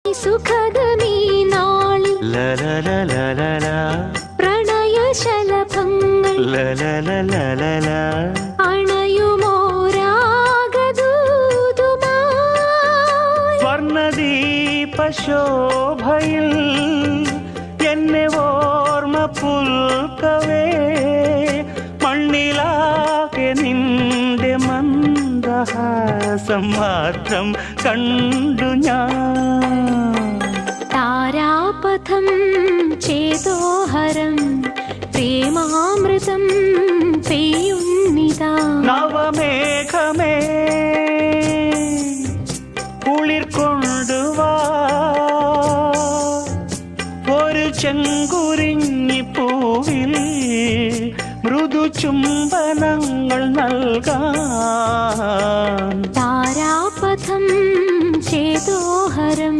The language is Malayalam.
സുഖദമീ നാളിൽ പ്രണയശലഭങ്ങൾ അണയുമോരാഗദൂതുമായി സ്വർണദീപശോഭയിൽ എന്നെ ഓർമ്മ പുൽക്കവേ മണ്ണിലാകെ നിന്റെ മന്ദഹാസം മാത്രം കണ്ടു ഞാൻ. താരാപഥം ചേതോഹരം പ്രേമാമൃതം പെയ്യുന്നിതാ. നവമേഘമേ കുളിർ കൊണ്ടുവാ ഒരു ചെങ്കുരിഞ്ഞി പൂവിൽ മൃദു ചുംബനങ്ങൾ നൽകാൻ. താരാപഥം ചേതോഹരം